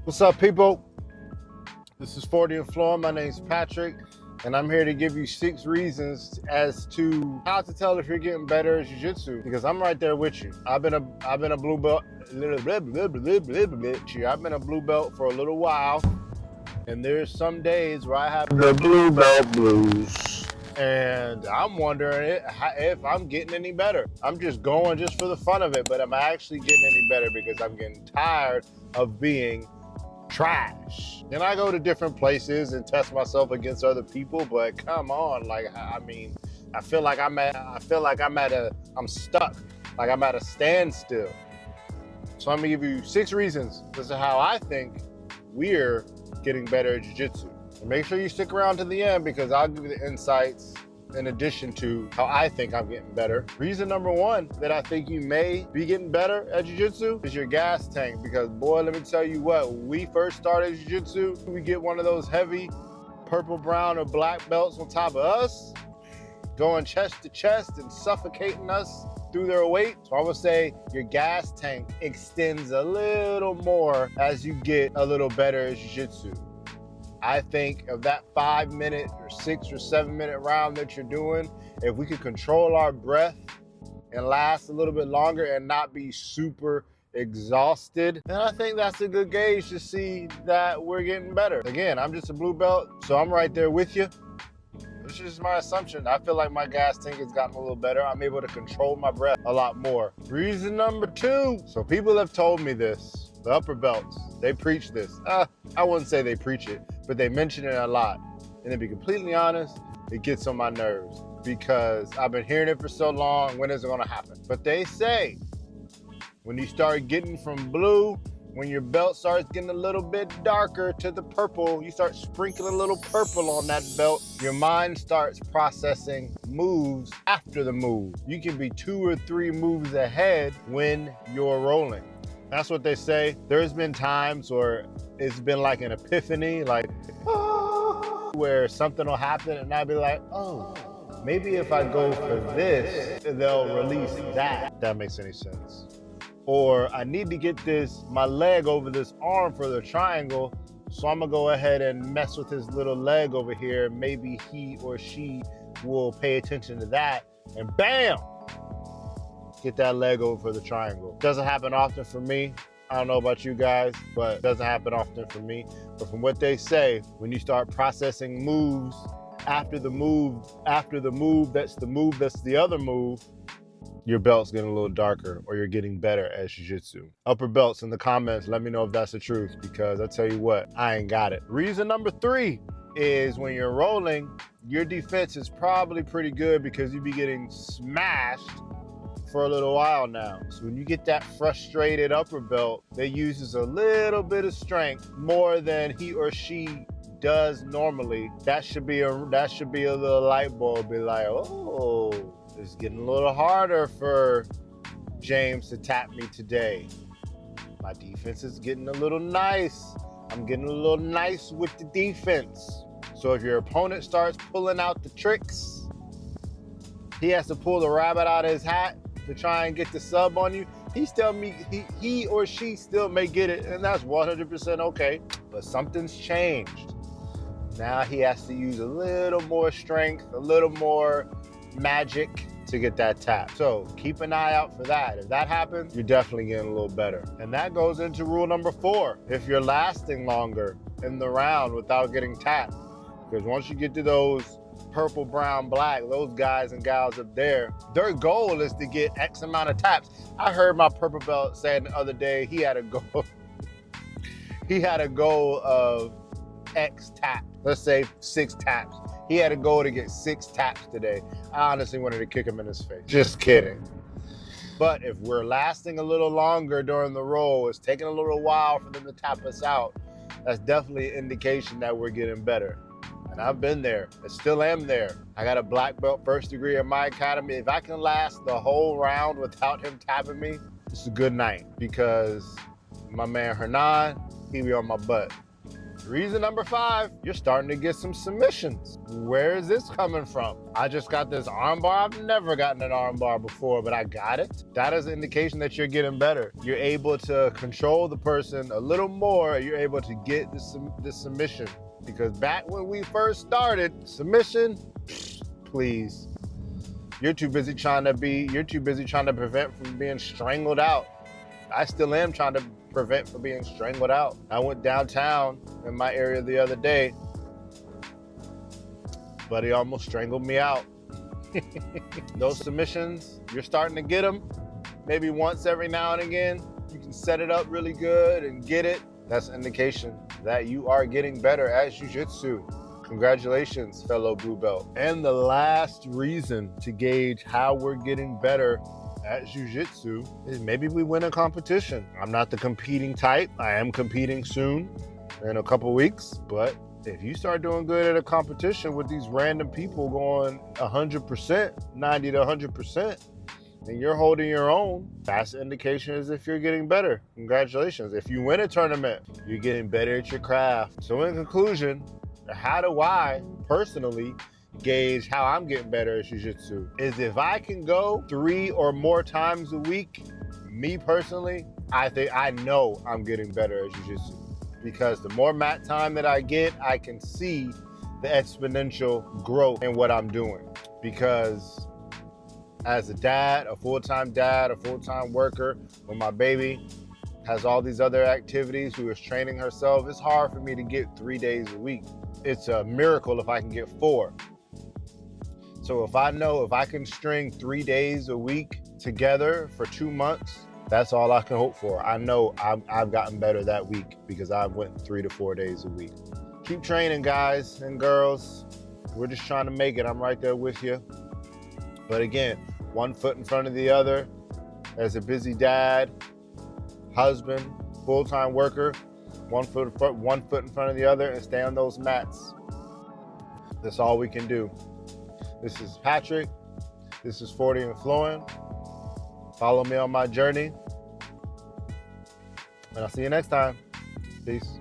What's up, people? This is 40 and Floor. My name's Patrick, and I'm here to give you 6 reasons as to how to tell if you're getting better at jiu-jitsu. Because I'm right there with you. I've been a blue belt. I've been a blue belt for a little while, and there's some days where I have the blue belt blues. And I'm wondering if I'm getting any better. I'm just going just for the fun of it, but am I actually getting any better? Because I'm getting tired of being trash. And I go to different places and test myself against other people, but come on, like, I mean, I feel like I'm stuck, like I'm at a standstill. So I'm gonna give you 6 reasons as to how I think we're getting better at jiu-jitsu. And make sure you stick around to the end, because I'll give you the insights in addition to how I think I'm getting better. Reason number 1 that I think you may be getting better at jiu-jitsu is your gas tank. Because boy, let me tell you what, when we first started jiu-jitsu, we get one of those heavy purple, brown, or black belts on top of us, going chest to chest and suffocating us through their weight. So I would say your gas tank extends a little more as you get a little better at jiu-jitsu. I think of that 5-minute or 6 or 7-minute round that you're doing, if we could control our breath and last a little bit longer and not be super exhausted, then I think that's a good gauge to see that we're getting better. Again, I'm just a blue belt, so I'm right there with you. It's just my assumption. I feel like my gas tank has gotten a little better. I'm able to control my breath a lot more. Reason number 2. So people have told me this. The upper belts, they preach this. I wouldn't say they preach it, but they mention it a lot. And to be completely honest, it gets on my nerves because I've been hearing it for so long. When is it gonna happen? But they say when you start getting from blue, when your belt starts getting a little bit darker to the purple, you start sprinkling a little purple on that belt, your mind starts processing moves after the move. You can be 2 or 3 moves ahead when you're rolling. That's what they say. There's been times where it's been like an epiphany, like, where something will happen and I'll be like, oh, maybe if I go for this, they'll release that. If that makes any sense. Or I need to get my leg over this arm for the triangle, so I'm gonna go ahead and mess with his little leg over here. Maybe he or she will pay attention to that, and bam! Get that leg over for the triangle. Doesn't happen often for me. I don't know about you guys, but it doesn't happen often for me. But from what they say, when you start processing moves after the move, that's the other move, your belt's getting a little darker, or you're getting better at jiu-jitsu. Upper belts in the comments, let me know if that's the truth, because I tell you what, I ain't got it. Reason number 3 is when you're rolling, your defense is probably pretty good because you be getting smashed for a little while now. So when you get that frustrated upper belt that uses a little bit of strength more than he or she does normally, that should be a little light bulb. Be like, oh, it's getting a little harder for James to tap me today. My defense is getting a little nice. I'm getting a little nice with the defense. So if your opponent starts pulling out the tricks, he has to pull the rabbit out of his hat to try and get the sub on you, he or she still may get it, and that's 100% okay. But something's changed. Now he has to use a little more strength, a little more magic to get that tap. So keep an eye out for that. If that happens, you're definitely getting a little better. And that goes into rule number 4. If you're lasting longer in the round without getting tapped, because once you get to those purple, brown, black, those guys and gals up there, their goal is to get X amount of taps. I heard my purple belt saying the other day he had a goal of X taps. Let's say 6 taps. He had a goal to get 6 taps today. I honestly wanted to kick him in his face. Just kidding. But if we're lasting a little longer during the roll, it's taking a little while for them to tap us out, that's definitely an indication that we're getting better. And I've been there. I still am there. I got a black belt 1st degree in my academy. If I can last the whole round without him tapping me, it's a good night, because my man Hernan, he be on my butt. Reason number 5, you're starting to get some submissions. Where is this coming from? I just got this armbar. I've never gotten an armbar before, but I got it. That is an indication that you're getting better. You're able to control the person a little more. You're able to get the submission. Because back when we first started, submission, please. You're too busy trying to prevent from being strangled out. I still am trying to prevent from being strangled out. I went downtown in my area the other day. Buddy almost strangled me out. Those submissions, you're starting to get them. Maybe once every now and again, you can set it up really good and get it. That's an indication that you are getting better at jiu-jitsu. Congratulations, fellow blue belt. And the last reason to gauge how we're getting better at jiu-jitsu is maybe we win a competition. I'm not the competing type. I am competing soon in a couple weeks, but if you start doing good at a competition with these random people going 100%, 90 to 100%, and you're holding your own, that's an indication as if you're getting better. Congratulations. If you win a tournament, you're getting better at your craft. So in conclusion, how do I personally gauge how I'm getting better at jiu-jitsu? Is if I can go 3 or more times a week, me personally, I know I'm getting better at jiu-jitsu. Because the more mat time that I get, I can see the exponential growth in what I'm doing. Because as a dad, a full-time worker, when my baby has all these other activities, who is training herself, it's hard for me to get 3 days a week. It's a miracle if I can get 4. So if I can string 3 days a week together for 2 months, that's all I can hope for. I know I've gotten better that week because I went 3 to 4 days a week. Keep training, guys and girls. We're just trying to make it. I'm right there with you. But again, one foot in front of the other. As a busy dad, husband, full-time worker, one foot in front of the other, and stay on those mats. That's all we can do. This is Patrick. This is 40 and Flowing. Follow me on my journey. And I'll see you next time. Peace.